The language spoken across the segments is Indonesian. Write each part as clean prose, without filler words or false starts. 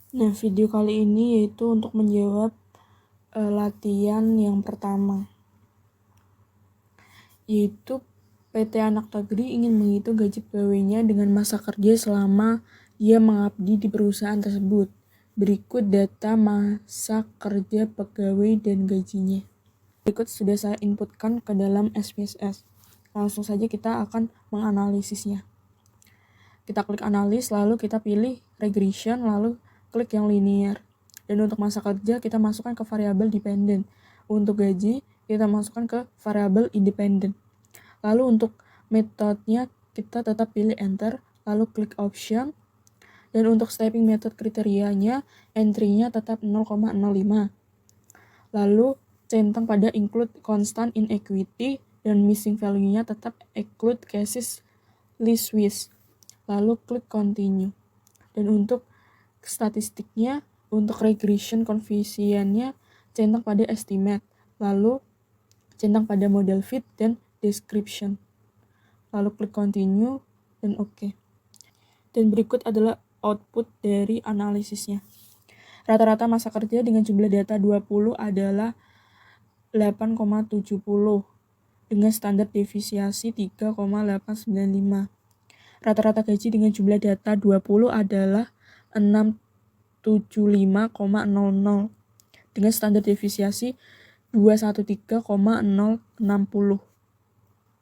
Nah, video kali ini yaitu untuk menjawab latihan yang pertama, yaitu PT Anak Tagri ingin menghitung gaji pegawainya dengan masa kerja selama ia mengabdi di perusahaan tersebut. Berikut data masa kerja pegawai dan gajinya. Berikut sudah saya inputkan ke dalam SPSS. Langsung saja kita akan menganalisisnya. Kita klik analis, lalu kita pilih regression, lalu klik yang linear. Dan untuk masa kerja kita masukkan ke variabel dependent. Untuk gaji kita masukkan ke variabel independent. Lalu untuk metodenya kita tetap pilih enter, lalu klik option. Dan untuk stepping method kriterianya, entry-nya tetap 0,05. Lalu centang pada include constant inequity dan missing value-nya tetap include cases least with. Lalu klik continue. Dan untuk statistiknya, untuk regression coefficient-nya centang pada estimate, lalu centang pada model fit dan description. Lalu klik continue dan oke. Dan berikut adalah output dari analisisnya. Rata-rata masa kerja dengan jumlah data 20 adalah 8,70 dengan standar deviasi 3,895. Rata-rata gaji dengan jumlah data 20 adalah 675,00 dengan standar deviasi 213,060.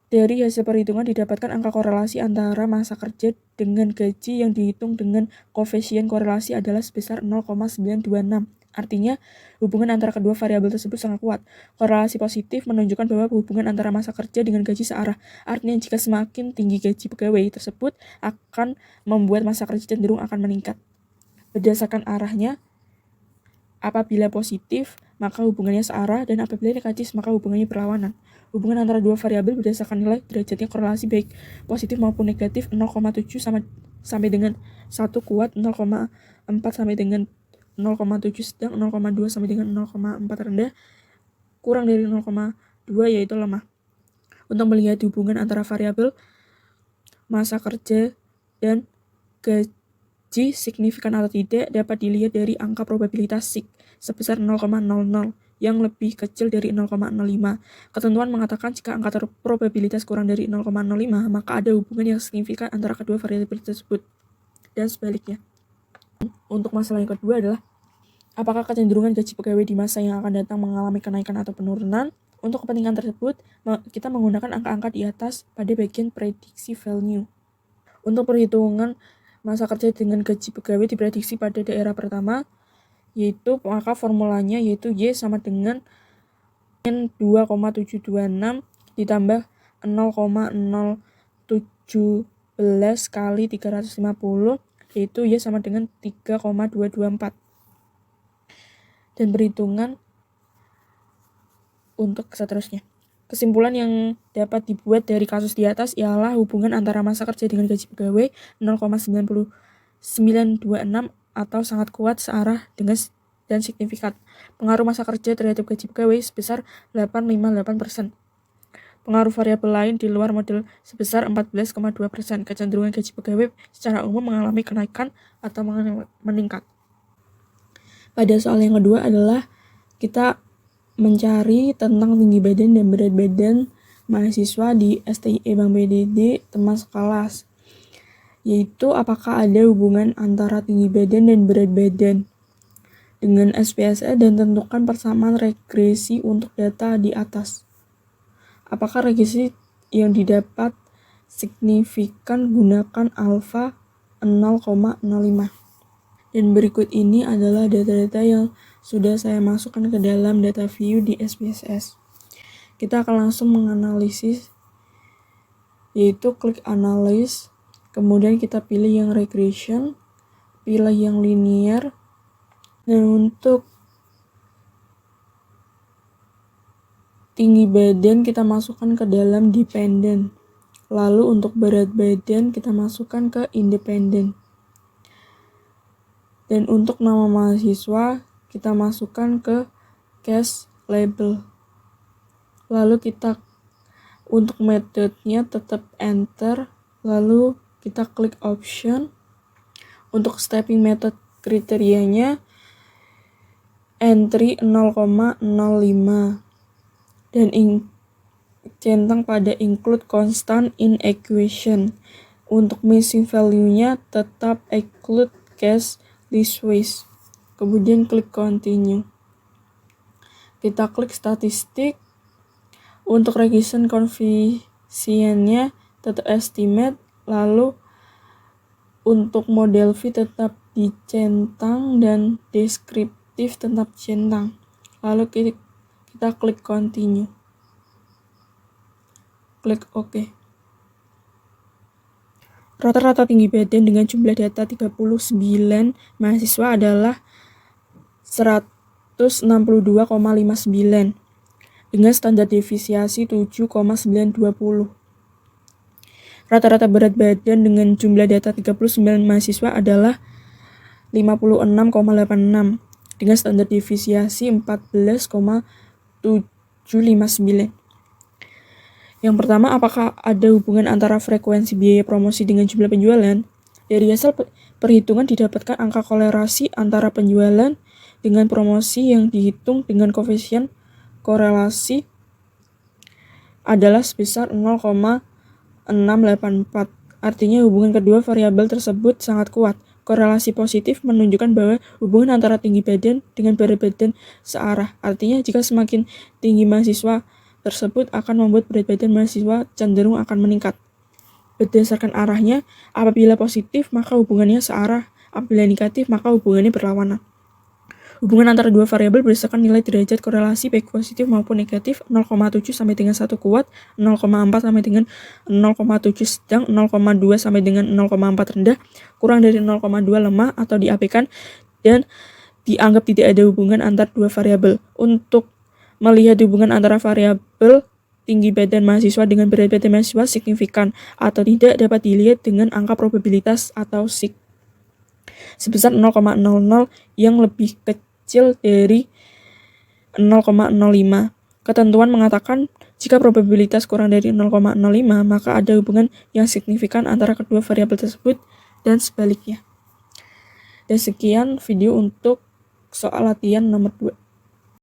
Dari hasil perhitungan didapatkan angka korelasi antara masa kerja dengan gaji yang dihitung dengan koefisien korelasi adalah sebesar 0,926. Artinya, hubungan antara kedua variabel tersebut sangat kuat. Korelasi positif menunjukkan bahwa hubungan antara masa kerja dengan gaji searah. Artinya, jika semakin tinggi gaji pegawai tersebut akan membuat masa kerja cenderung akan meningkat. Berdasarkan arahnya, apabila positif, maka hubungannya searah, dan apabila negatif, maka hubungannya berlawanan. Hubungan antara dua variabel berdasarkan nilai derajatnya korelasi baik positif maupun negatif 0,7 sampai dengan 1 kuat, 0,4 sampai dengan 0,7 sedang, 0,2 sampai dengan 0,4 rendah, kurang dari 0,2 yaitu lemah. Untuk melihat hubungan antara variabel masa kerja dan gaji signifikan atau tidak dapat dilihat dari angka probabilitas sig sebesar 0,00 yang lebih kecil dari 0,05. Ketentuan mengatakan jika angka probabilitas kurang dari 0,05, maka ada hubungan yang signifikan antara kedua variabel tersebut, dan sebaliknya. Untuk masalah yang kedua adalah apakah kecenderungan gaji pegawai di masa yang akan datang mengalami kenaikan atau penurunan? Untuk kepentingan tersebut, kita menggunakan angka-angka di atas pada bagian prediksi value. Untuk perhitungan masa kerja dengan gaji pegawai diprediksi pada daerah pertama, yaitu maka formulanya yaitu Y sama dengan 2,726 ditambah 0,017 kali 350, yaitu Y sama dengan 3,224. Dan perhitungan untuk seterusnya. Kesimpulan yang dapat dibuat dari kasus di atas ialah hubungan antara masa kerja dengan gaji pegawai 0,926 atau sangat kuat searah dengan dan signifikan. Pengaruh masa kerja terhadap gaji pegawai sebesar 8,58%. Pengaruh variabel lain di luar model sebesar 14,2%. Kecenderungan gaji pegawai secara umum mengalami kenaikan atau meningkat. Pada soal yang kedua adalah kita mencari tentang tinggi badan dan berat badan mahasiswa di STIE Bank BDD teman sekelas, yaitu apakah ada hubungan antara tinggi badan dan berat badan dengan SPSS dan tentukan persamaan regresi untuk data di atas. Apakah regresi yang didapat signifikan gunakan alfa 0,05. Dan berikut ini adalah data-data yang sudah saya masukkan ke dalam data view di SPSS. Kita akan langsung menganalisis, yaitu klik analyze, kemudian kita pilih yang regression, pilih yang linear, dan untuk tinggi badan kita masukkan ke dalam dependent. Lalu untuk berat badan kita masukkan ke independent. Dan untuk nama mahasiswa kita masukkan ke case label. Lalu kita untuk metodenya tetap enter, lalu kita klik option. Untuk stepping method kriterianya entry 0,05 dan centang pada include constant in equation. Untuk missing value-nya tetap exclude case leastways. Kemudian klik continue. Kita klik statistik. Untuk regression coefficient-nya tetap estimate. Lalu untuk model V tetap dicentang dan deskriptif tetap centang. Lalu kita klik continue. Klik OK. Rata-rata tinggi badan dengan jumlah data 39 mahasiswa adalah 162,59 dengan standar deviasi 7,920. Rata-rata berat badan dengan jumlah data 39 mahasiswa adalah 56,86 dengan standar deviasi 14,759. Yang pertama, apakah ada hubungan antara frekuensi biaya promosi dengan jumlah penjualan? Dari hasil perhitungan didapatkan angka kolerasi antara penjualan dengan promosi yang dihitung dengan koefisien korelasi adalah sebesar 0,684. Artinya hubungan kedua variabel tersebut sangat kuat. Korelasi positif menunjukkan bahwa hubungan antara tinggi badan dengan berat badan searah. Artinya jika semakin tinggi mahasiswa tersebut akan membuat berat badan mahasiswa cenderung akan meningkat. Berdasarkan arahnya, apabila positif maka hubungannya searah, apabila negatif maka hubungannya berlawanan. Hubungan antara dua variabel berdasarkan nilai derajat korelasi baik positif maupun negatif 0,7 sampai dengan 1 kuat, 0,4 sampai dengan 0,7 sedang, 0,2 sampai dengan 0,4 rendah, kurang dari 0,2 lemah atau diabaikan, dan dianggap tidak ada hubungan antara dua variabel. Untuk melihat hubungan antara variabel tinggi badan mahasiswa dengan berat badan mahasiswa signifikan atau tidak dapat dilihat dengan angka probabilitas atau sig sebesar 0,00 yang lebih kecil dari 0,05. Ketentuan mengatakan jika probabilitas kurang dari 0,05 maka ada hubungan yang signifikan antara kedua variabel tersebut dan sebaliknya. Dan sekian video untuk soal latihan nomor 2.